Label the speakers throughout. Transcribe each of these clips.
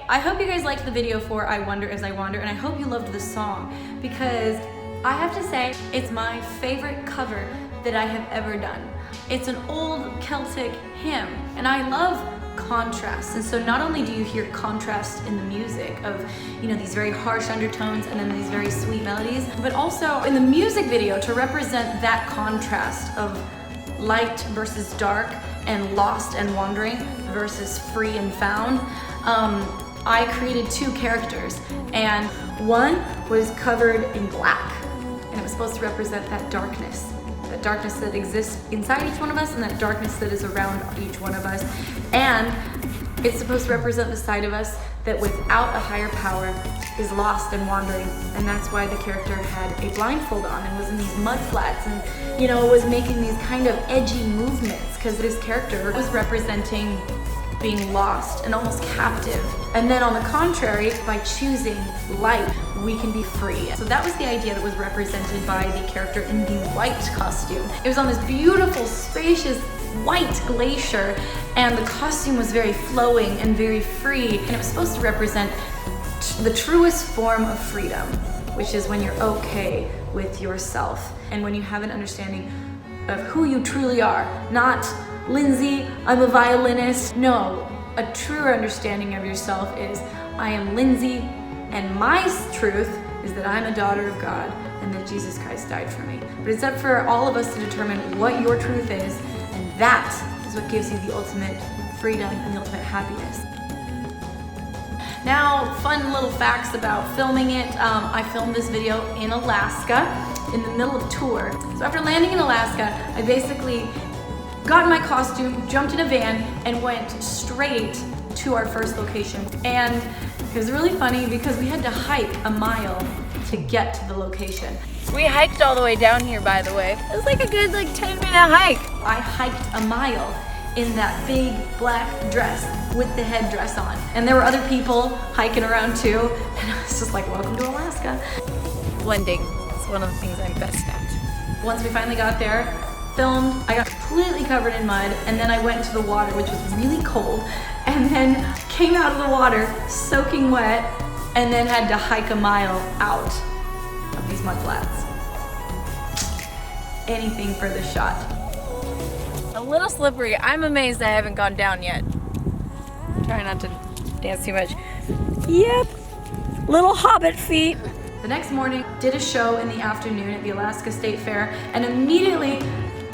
Speaker 1: I hope you guys liked the video for I Wonder As I Wander, and I hope you loved the song, because I have to say it's my favorite cover that I have ever done. It's an old Celtic hymn, and I love contrast. And so not only do you hear contrast in the music of, you know, these very harsh undertones and then these very sweet melodies, but also in the music video to represent that contrast of light versus dark and lost and wandering versus free and found. I created two characters, and one was covered in black, and it was supposed to represent that darkness that exists inside each one of us and that darkness that is around each one of us. And it's supposed to represent the side of us that without a higher power is lost and wandering. And that's why the character had a blindfold on and was in these mudflats and, you know, was making these kind of edgy movements, because this character was representing being lost and almost captive. And then on the contrary, by choosing light, we can be free. So that was the idea that was represented by the character in the white costume. It was on this beautiful, spacious white glacier, and the costume was very flowing and very free, and it was supposed to represent the truest form of freedom, which is when you're okay with yourself and when you have an understanding of who you truly are. Not, Lindsey, I'm a violinist. No, a truer understanding of yourself is, I am Lindsey, and my truth is that I'm a daughter of God and that Jesus Christ died for me. But it's up for all of us to determine what your truth is, and that is what gives you the ultimate freedom and the ultimate happiness. Now, fun little facts about filming it. I filmed this video in Alaska in the middle of tour. So after landing in Alaska, I basically got in my costume, jumped in a van, and went straight to our first location. And it was really funny because we had to hike a mile to get to the location.
Speaker 2: We hiked all the way down here, by the way. It was like a good 10-minute hike.
Speaker 1: I hiked a mile in that big black dress with the headdress on. And there were other people hiking around too. And I was just like, welcome to Alaska.
Speaker 2: Blending is one of the things I'm best at.
Speaker 1: Once we finally got there, filmed, I got completely covered in mud, and then I went into the water, which was really cold, and then came out of the water soaking wet, and then had to hike a mile out of these mud flats. Anything for the shot.
Speaker 2: A little slippery. I'm amazed I haven't gone down yet. Try not to dance too much. Yep, little hobbit feet.
Speaker 1: The next morning, did a show in the afternoon at the Alaska State Fair, and immediately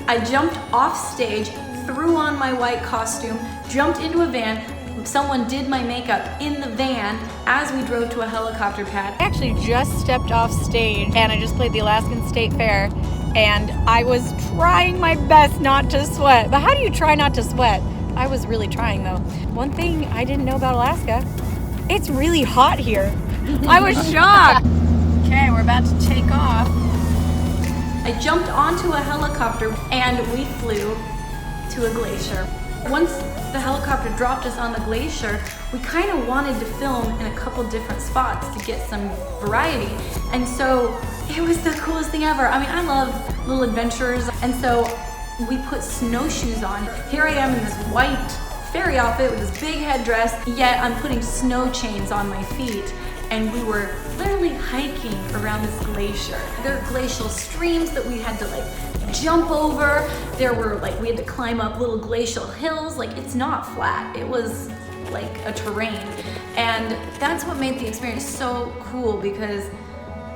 Speaker 1: I jumped off stage, threw on my white costume, jumped into a van. Someone did my makeup in the van as we drove to a helicopter pad.
Speaker 2: I actually just stepped off stage and I just played the Alaskan State Fair, and I was trying my best not to sweat. But how do you try not to sweat? I was really trying though. One thing I didn't know about Alaska, it's really hot here. I was shocked. Okay, we're about to take off.
Speaker 1: I jumped onto a helicopter and we flew to a glacier. Once the helicopter dropped us on the glacier, we kind of wanted to film in a couple different spots to get some variety. And so it was the coolest thing ever. I mean, I love little adventures. And so we put snowshoes on. Here I am in this white fairy outfit with this big headdress, yet I'm putting snow chains on my feet. And we were literally hiking around this glacier. There are glacial streams that we had to jump over. There were we had to climb up little glacial hills. It's not flat. It was like a terrain. And that's what made the experience so cool, because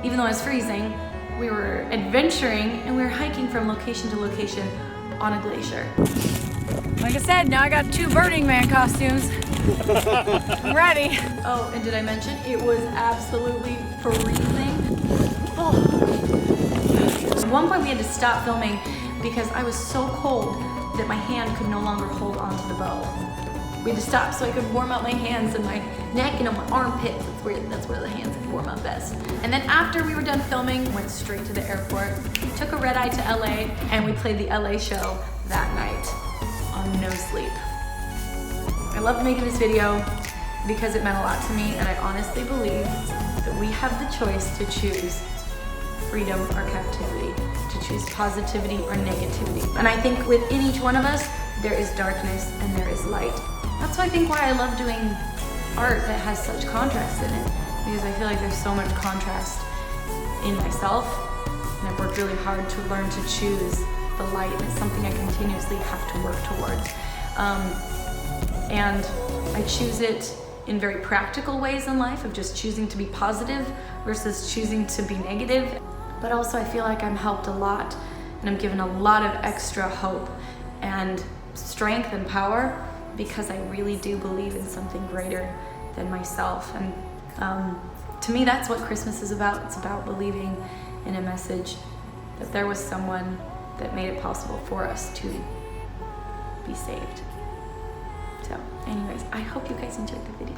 Speaker 1: even though I was freezing, we were adventuring and we were hiking from location to location on a glacier.
Speaker 2: Like I said, now I got 2 Burning Man costumes. I'm ready.
Speaker 1: Oh, and did I mention it was absolutely freezing? Oh. At one point we had to stop filming because I was so cold that my hand could no longer hold onto the bow. We had to stop so I could warm up my hands and my neck and on my armpits. That's where the hands can warm up best. And then after we were done filming, went straight to the airport, took a red eye to LA, and we played the LA show that night on no sleep. I loved making this video because it meant a lot to me, and I honestly believe that we have the choice to choose freedom or captivity, to choose positivity or negativity. And I think within each one of us, there is darkness and there is light. That's why I love doing art that has such contrast in it, because I feel like there's so much contrast in myself, and I've worked really hard to learn to choose the light, and it's something I continuously have to work towards. And I choose it in very practical ways in life, of just choosing to be positive versus choosing to be negative. But also I feel like I'm helped a lot, and I'm given a lot of extra hope and strength and power, because I really do believe in something greater than myself. And to me, that's what Christmas is about. It's about believing in a message that there was someone that made it possible for us to be saved. So anyways, I hope you guys enjoyed the video.